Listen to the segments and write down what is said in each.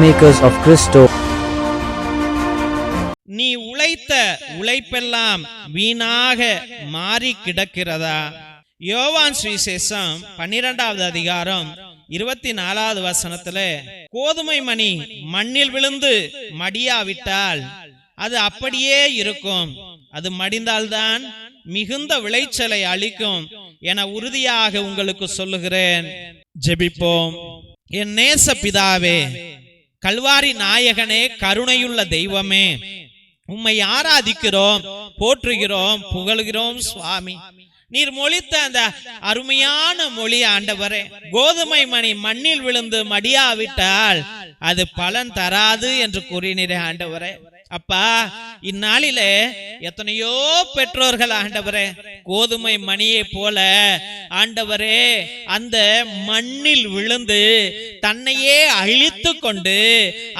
Peacemakers of Christo. நீ உழைத்த உழைப்பெல்லாம் வீணாக மாறி கிடக்கிறதா? யோவான் சுவிசேஷம் 12வது அதிகாரம் 24வது வசனத்துல, கோதுமை மணி மண்ணில் விழுந்து மடியாவிட்டால் அது அப்படியே இருக்கும், அது மடிந்தால்தான் மிகுந்த விளைச்சலை அளிக்கும் என உறுதியாக உங்களுக்கு சொல்லுகிறேன். ஜெபிப்போம். என் நேச பிதாவே, கல்வாரி நாயகனே, கருணையுள்ள தெய்வமே, உம்மை ஆராதிக்கிறோம், போற்றுகிறோம், புகழ்கிறோம் சுவாமி. நீர் மொழித்த அந்த அருமையான மொழி ஆண்டவரே, கோதுமை மணி மண்ணில் விழுந்து மடியாவிட்டால் அது பலன் தராது என்று கூறினீரே ஆண்டவரே. அப்பா, இந்நாளிலே எத்தனையோ பெற்றோர்கள் ஆண்டவரே கோதுமை மணியை போல ஆண்டவரே அந்த மண்ணில் விழுந்து தன்னையே அழித்து கொண்டு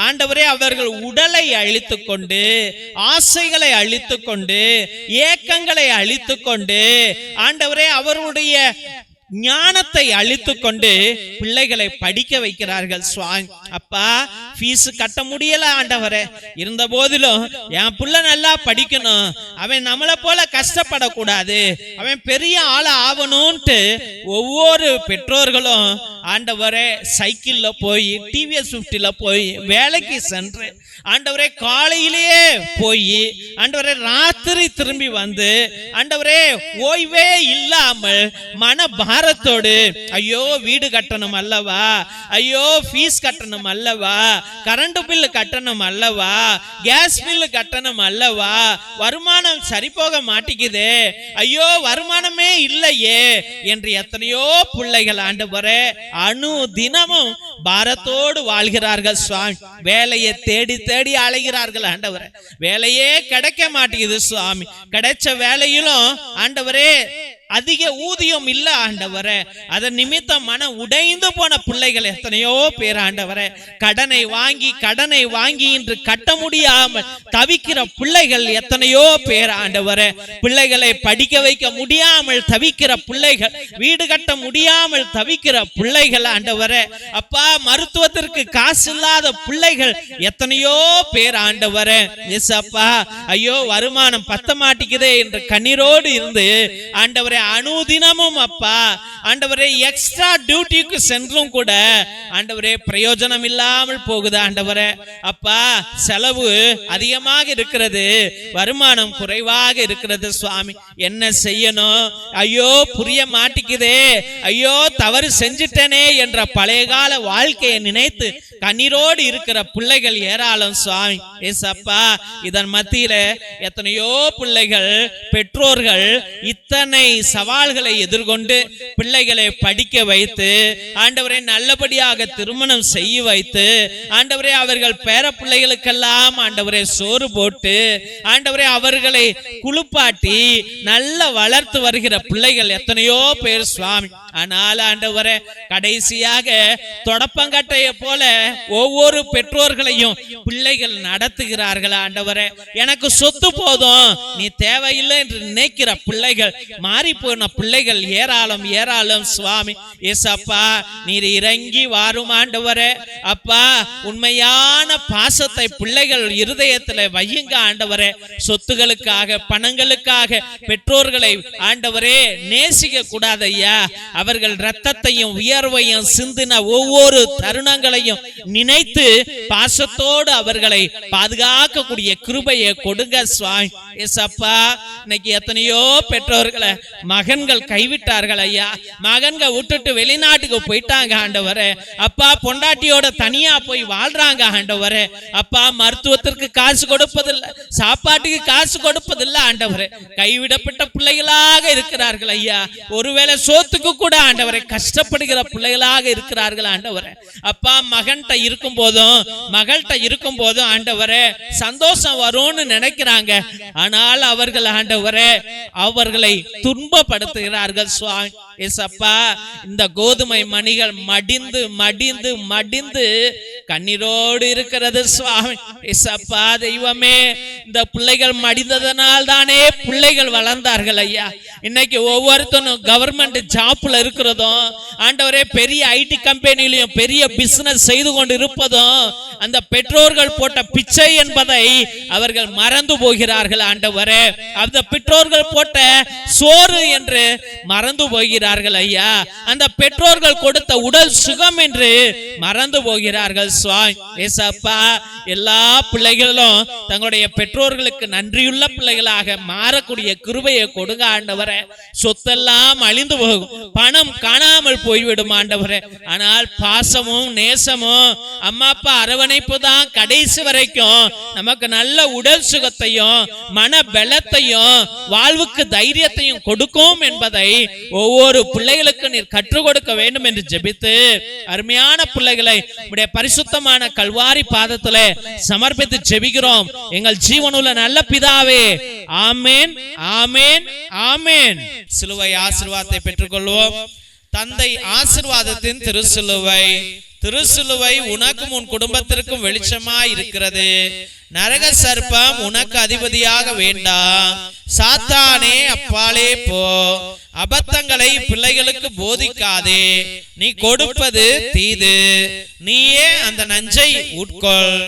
ஆண்டவரே அவர்கள் உடலை அழித்து கொண்டு, ஆசைகளை அழித்து கொண்டு, ஏக்கங்களை அழித்து கொண்டு ஆண்டவரே அவர்களுடைய ஞானத்தை அழித்து கொண்டு பிள்ளைகளை படிக்க வைக்கிறார்கள் சுவாமி. அப்பா, ஃபீஸ் கட்ட முடியல ஆண்டவரே, இருந்த போதிலும் என் பிள்ளை நல்லா படிக்கணும், அவன் நம்மளை போல கஷ்டப்படக்கூடாது, அவன் பெரிய ஆள ஆகணும்ட்டு ஒவ்வொரு பெற்றோர்களும் ஆண்டவரே சைக்கிள்ல போய் டிவிஎஸ் 50ல போய் வேலைக்கு சென்று ஆண்டவரே காலையிலேயே போய் ஆண்டவரே ராத்திரி திரும்பி வந்து ஆண்டவரே ஓய்வே இல்லாமல் மன பாரத்தோடு, ஐயோ வீடு கட்டணும் அல்லவா, ஐயோ ஃபீஸ் கட்டணும் அல்லவா, கரண்ட் பில் கட்டணும் அல்லவா, கேஸ் பில் கட்டணும் அல்லவா, வருமானம் சரிபோக மாட்டேங்குதே, ஐயோ வருமானமே இல்லையே என்று எத்தனையோ பிள்ளைகள் ஆண்டவரே அணு தினமும் பாரத்தோடு வாழ்கிறார்கள் சுவாமி. வேலையை தேடி தேடி அலைகிறார்கள் ஆண்டவரே, வேலையே கிடைக்க மாட்டேங்குது சுவாமி. கிடைச்ச வேலையிலும் ஆண்டவரே அதிக ஊதியம் இல்ல ஆண்டவரே, அதன் நிமித்தம் மனம் உடைந்து போன பிள்ளைகள் எத்தனையோ பேர் ஆண்டவரே, கடனை வாங்கி இன்று கட்ட முடியாமல் தவிக்கிற பிள்ளைகள் எத்தனையோ பேர் ஆண்டவரே, பிள்ளைகளை படிக்க வைக்க முடியாமல் தவிக்கிற பிள்ளைகள், வீடு கட்ட முடியாமல் தவிக்கிற பிள்ளைகள் ஆண்டவரே. அப்பா, மருத்துவத்திற்கு காசு இல்லாத பிள்ளைகள் எத்தனையோ பேர் ஆண்டவரே. அப்பா, ஐயோ வருமானம் பத்த மாட்டேங்குதே என்று கண்ணீரோடு இருந்து ஆண்டவரே அனுதினமும் அப்பா ஆண்டவரே எக்ஸ்ட்ரா டியூட்டிக்கு சென்றும் கூட ஆண்டவரே பிரயோஜனம் இல்லாமல் போகுது ஆண்டவரே. அப்பா, செலவு அதிகமாக இருக்கிறது, வருமானம் குறைவாக இருக்கிறது சுவாமி. என்ன செய்யணும், ஐயோ புரிய மாட்டேங்குதே, ஐயோ தவறு செஞ்சிட்டனே என்ற பழைய கால வாழ்க்கையை நினைத்து கண்ணீரோடு இருக்கிற பிள்ளைகள் ஏராளம் சுவாமி. ஏசப்பா, இதன் மத்தியில எத்தனையோ பிள்ளைகள் பெற்றோர்கள் இத்தனை சவால்களை எதிர்கொண்டு பிள்ளைகளை படிக்க வைத்து ஆண்டவரை நல்லபடியாக திருமணம் செய்ய வைத்து ஆண்டவரே அவர்கள் பேர பிள்ளைகளுக்கெல்லாம் ஆண்டவரை சோறு போட்டு ஆண்டவரை அவர்களை குளிப்பாட்டி நல்ல வளர்த்து வருகிற பிள்ளைகள் எத்தனையோ பேர் சுவாமி. ஆனால் ஆண்டவரே கடைசியாக தொடப்பங்கட்டையை போல ஒவ்வொரு பெற்றோர்களையும் பிள்ளைகள் நடத்துகிறார்கள் ஆண்டவரே. எனக்கு சொத்து போதும், நீ தேவையில்லை என்று நினைக்கிற பிள்ளைகள், மாறி போன பிள்ளைகள் ஏராளம் ஏராளம் சுவாமி. ஏசப்பா, நீர் இறங்கி வாரும் ஆண்டவரே. அப்பா, உண்மையான பாசத்தை பிள்ளைகள் இருதயத்தில் வையுங்க ஆண்டவரே. சொத்துகளுக்காக பணங்களுக்காக பெற்றோர்களை ஆண்டவரே நேசிக்க கூடாது ஐயா. அவர்கள் இரத்தத்தையும் வியர்வையும் சிந்தின ஒவ்வொரு தருணங்களையும் நினைத்து பாசத்தோடு அவர்களை பாதுகாக்கக்கூடிய கிருபையை கொடுங்க சுவாமி. ஏசப்பா, இன்னைக்கு எத்தனையோ பெற்றோர்களை மகன்கள் கைவிட்டார்கள் ஐயா. மகன்கள் விட்டுட்டு வெளிநாட்டுக்கு போயிட்டாங்க ஆண்டவரே. அப்பா, பொண்டாட்டியோட தனியா போய் வாழ்றாங்க ஆண்டவரே. அப்பா, மருத்துவத்திற்கு காசு கொடுப்பதில்லை, சாப்பாட்டுக்கு காசு கொடுப்பதில்லை ஆண்டவரே. கைவிடப்பட்ட பிள்ளைகளாக இருக்கிறார்கள் ஐயா. ஒருவேளை சோத்துக்கு கூட ஆண்டவரை கஷ்டப்படுகிற பிள்ளைகளாக இருக்கிறார்கள் ஆண்டவரே. அப்பா, மகன்கிட்ட இருக்கும் போதும் மகள்கிட்ட இருக்கும் போதும் ஆண்டவரே சந்தோஷம் வரும்னு நினைக்கிறாங்க. ஆனால் அவர்கள் ஆண்டவரே அவர்களை துன்ப துன்பப்படுத்துகிறார்கள் சுவாமி. ஏசப்பா, இந்த கோதுமை மணிகள் மடிந்து மடிந்து மடிந்து கண்ணீரோடு இருக்கிறது சுவாமி. ஏசப்பா தெய்வமே, இந்த பிள்ளைகள் மடிந்ததனால் தானே பிள்ளைகள் வளர்ந்தார்கள் ஐயா. இன்னைக்கு ஒவ்வொருத்தனும் கவர்மெண்ட் ஜாப்ல இருக்கிறதும், ஆண்டவரே பெரிய ஐடி கம்பெனிலையும் பெரிய பிசினஸ் செய்து கொண்டு இருப்பதும் அந்த பெற்றோர்கள் போட்ட பிச்சை என்பதை அவர்கள் மறந்து போகிறார்கள் ஆண்டவரே. அந்த பெற்றோர்கள் போட்ட சோறு என்று மறந்து போகிறார்கள் ஐயா. அந்த பெற்றோர்கள் கொடுத்த உடல் சுகம் என்று மறந்து போகிறார்கள் சுவாமி. ஏசப்பா, எல்லா பிள்ளைகளும் தங்களுடைய பெற்றோர்களுக்கு நன்றியுள்ள பிள்ளைகளாக மாறக்கூடிய கிருபையை கொடுங்க ஆண்டவரே. சொத்தெல்லாம் அழிந்து போகும், பணம் காணாமல் போய்விடும் ஆண்டவரே. ஆனால் பாசமும் நேசமும் அம்மா அப்பா அரவணைப்பு தான் கடைசி வரைக்கும் நமக்கு நல்ல உடல் சுகத்தையும் மன பலத்தையும் வாழ்வுக்கு தைரியத்தையும் கொடுக்கும் என்பதை ஒவ்வொரு பிள்ளைகளுக்கு நீர் கற்றுக் கொடுக்க வேண்டும் என்று ஜெபித்து, அருமையான பிள்ளைகளை உடைய பரிசுத்தமான கல்வாரி பாதத்திலே சமர்ப்பித்து ஜெபிக்கிறோம் எங்கள் ஜீவனுள்ள நல்ல பிதாவே. ஆமென், ஆமென், ஆமென். சிலுவை ஆசீர்வாதத்தை பெற்றுக்கொள்வோம். தந்தை ஆசீர்வாதத்தின் திருசிலுவை. திருசிலுவை உனக்கும் உன் குடும்பத்திற்கும் வெளிச்சமாய் இருக்கிறது. நரக சர்ப்பம் உனக்கு அதிபதியாக வேண்டாம். சாத்தானே அப்பாலே போ. அபத்தங்களை பிள்ளைகளுக்கு போதிக்காதே. நீ கொடுப்பது தீது, நீயே அந்த நஞ்சை உட்கொள்.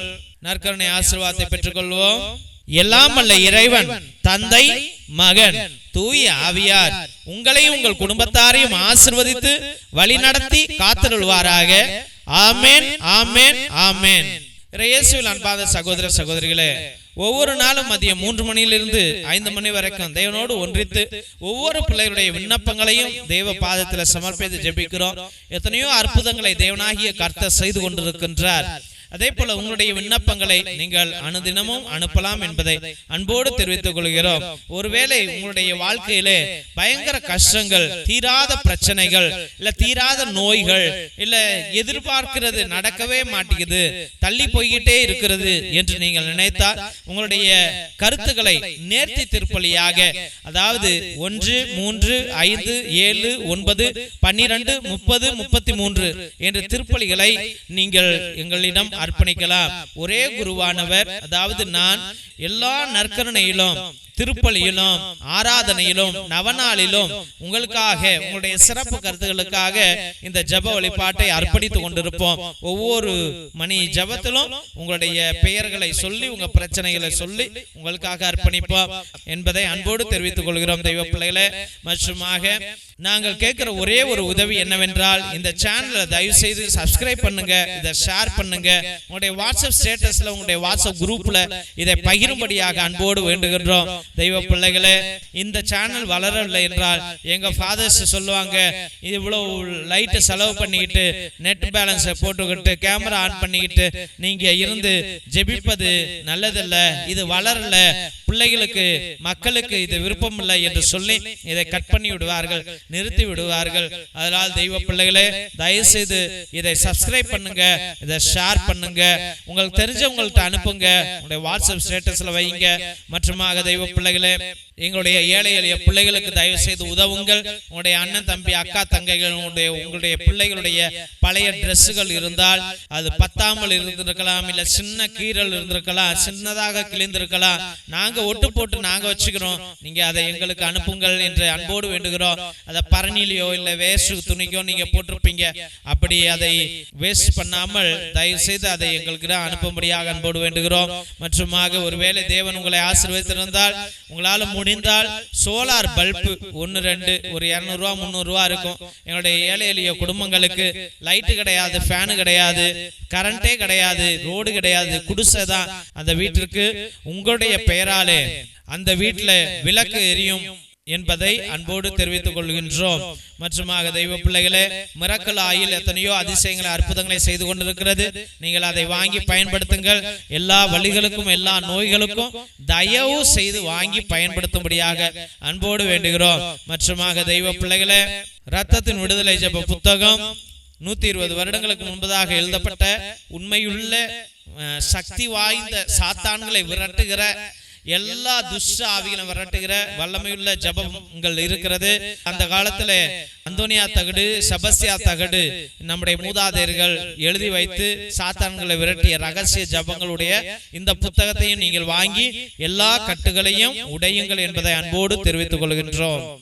நற்கருணை ஆசீர்வாதத்தை பெற்றுக்கொள்வோம். எல்லாம் வல்ல இறைவன் தந்தை, மகன், தூய ஆவியார் உங்களையும் உங்கள் குடும்பத்தாரையும் ஆசீர்வதித்து வழி நடத்தி காத்திருள்வாராக. ஆமென், ஆமென், ஆமென். இயேசுவில் அன்பான சகோதர சகோதரிகளே, ஒவ்வொரு நாளும் மதியம் 3 மணியிலிருந்து 5 மணி வரைக்கும் தேவனோடு ஒன்றித்து ஒவ்வொரு பிள்ளைகளுடைய விண்ணப்பங்களையும் தேவ பாதத்தில் சமர்ப்பித்து ஜெபிக்கிறோம். எத்தனையோ அற்புதங்களை தேவனாகிய கர்த்தர் செய்து கொண்டிருக்கின்றார். அதே போல உங்களுடைய விண்ணப்பங்களை நீங்கள் அனுதினமும் அனுப்பலாம் என்பதை அன்போடு தெரிவித்துக் கொள்கிறோம். ஒருவேளை உங்களுடைய வாழ்க்கையிலே பயங்கர கஷ்டங்கள், தீராத பிரச்சனைகள், இல்ல தீராத நோய்கள், இல்ல எதிர்பார்க்கிறது நடக்கவே மாட்டேங்குது, தள்ளி போய்கிட்டே இருக்கிறது என்று நீங்கள் நினைத்தால் உங்களுடைய கருத்துக்களை நேர்த்தி திருப்பலியாக, அதாவது 1, 3, 5, 7, 9, 12, 30, 33 என்ற திருப்பலிகளை நீங்கள் எங்களிடம் அர்ப்பணிக்கலாம். ஒரே குருவானவர், அதாவது நான் எல்லா நற்கருணையிலும் திருப்பலியிலும் ஆராதனையிலும் நவநாளிலும் உங்களுக்காக உங்களுடைய சிறப்பு கருத்துகளுக்காக இந்த ஜெப வழிபாட்டை அர்ப்பணித்துக் கொண்டிருப்போம். ஒவ்வொரு மணி ஜெபத்திலும் உங்களுடைய பெயர்களை சொல்லி உங்க பிரச்சனைகளை சொல்லி உங்களுக்காக அர்ப்பணிப்போம் என்பதை அன்போடு தெரிவித்துக் கொள்கிறோம் தெய்வ பிள்ளைகளே. மற்றுமாக நாங்கள் கேட்கிற ஒரே ஒரு உதவி என்னவென்றால், இந்த சேனலை தயவு செய்து சப்ஸ்கிரைப் பண்ணுங்க, இதை ஷேர் பண்ணுங்க, உங்களுடைய வாட்ஸ்அப் ஸ்டேட்டஸ்ல உங்களுடைய வாட்ஸ்அப் குரூப்ல இதை பகிரும்படியாக அன்போடு வேண்டுகின்றோம் தெய்வ பிள்ளைகளே. இந்த சேனல் வளரவில்லை என்றால் எங்க ஃபாதர்ஸ் சொல்லுவாங்க, இவ்வளவு லைட் செலவு பண்ணிக்கிட்டு நெட் பேலன்ஸ் போட்டுக்கிட்டு கேமரா ஆன் பண்ணிக்கிட்டு நீங்க இருந்து ஜெபிப்பது நல்லதல்ல, இது வளரல, பிள்ளைகளுக்கு மக்களுக்கு இது விருப்பம் இல்லை என்று சொல்லி இதை கட் பண்ணி விடுவார்கள், நிறுத்தி விடுவார்கள். அதனால் தெய்வ பிள்ளைகளே, தயவு செய்து இதை சப்ஸ்கிரைப் பண்ணுங்க, இதை ஷேர் பண்ணுங்க, உங்களுக்கு தெரிஞ்சவங்கள்ட்ட அனுப்புங்க, உங்களுடைய வாட்ஸ்அப் ஸ்டேட்டஸ்ல வைங்க. மற்றுமாக தெய்வ பிள்ளைகளே, எங்களுடைய ஏழை எளிய பிள்ளைகளுக்கு தயவு செய்து உதவுங்கள். உங்களுடைய அண்ணன் தம்பி அக்கா தங்கைகள் உங்களுடைய பிள்ளைகளுடைய பழைய டிரெஸ்ஸுகள் இருந்தால் அது பத்தாமல் இருந்திருக்கலாம், இல்ல சின்ன கீரல் இருந்திருக்கலாம், சின்னதாக கிழிந்திருக்கலாம், நாங்க ஒட்டு போட்டு நாங்க வச்சுக்கிறோம், நீங்க அதை எங்களுக்கு அனுப்புங்கள் என்று அன்போடு வேண்டுகிறோம். அதை பரணிலையோ இல்ல வேஸ்ட் துணிக்கோ நீங்க போட்டிருப்பீங்க, அப்படி அதை வேஸ்ட் பண்ணாமல் தயவு செய்து அதை எங்களுக்கு அனுப்பும்படியாக அன்போடு வேண்டுகிறோம். மற்றுமாக ஒருவேளை தேவன் உங்களை ஆசீர்வதித்திருந்தால் உங்களால் முடிந்தால் சோலார் பல்பு 1, 2 ஒரு 200 ரூபா 300 ரூபா இருக்கும். எங்களுடைய ஏழை எளிய குடும்பங்களுக்கு லைட்டு கிடையாது, ஃபேனு கிடையாது, கரண்டே கிடையாது, ரோடு கிடையாது, குடிசை தான். அந்த வீட்டிற்கு உங்களுடைய பெயராலே அந்த வீட்டில் விளக்கு எரியும் என்பதை அன்போடு தெரிவித்துக் கொள்கின்றோம். மற்றுமாக தெய்வ பிள்ளைகளே, மிரக்கல் ஆயில் எத்தனையோ அதிசயங்களை அற்புதங்களை செய்து கொண்டிருக்கிறது. நீங்கள் அதை வாங்கி பயன்படுத்துங்கள். எல்லா வழிகளுக்கும் எல்லா நோய்களுக்கும் தயவு செய்து வாங்கி பயன்படுத்தும்படியாக அன்போடு வேண்டுகிறோம். மற்றுமாக தெய்வ பிள்ளைகளே, இரத்தத்தின் விடுதலை ஜெப புத்தகம் 120 வருடங்களுக்கு முன்பதாக எழுதப்பட்ட உண்மையுள்ள சக்தி வாய்ந்த சாத்தான்களை விரட்டுகிற எல்லா துஷ்ட ஆவிகளும் விரட்டுகிற வல்லமையுள்ள ஜபங்கள் இருக்கிறது. அந்த காலத்துல அந்தோனியா தகடு, செபஸ்தியா தகடு நம்முடைய மூதாதையர்கள் எழுதி வைத்து சாத்தான்களை விரட்டிய ரகசிய ஜபங்களுடைய இந்த புத்தகத்தையும் நீங்கள் வாங்கி எல்லா கட்டுகளையும் உடையுங்கள் என்பதை அன்போடு தெரிவித்துக் கொள்கின்றோம்.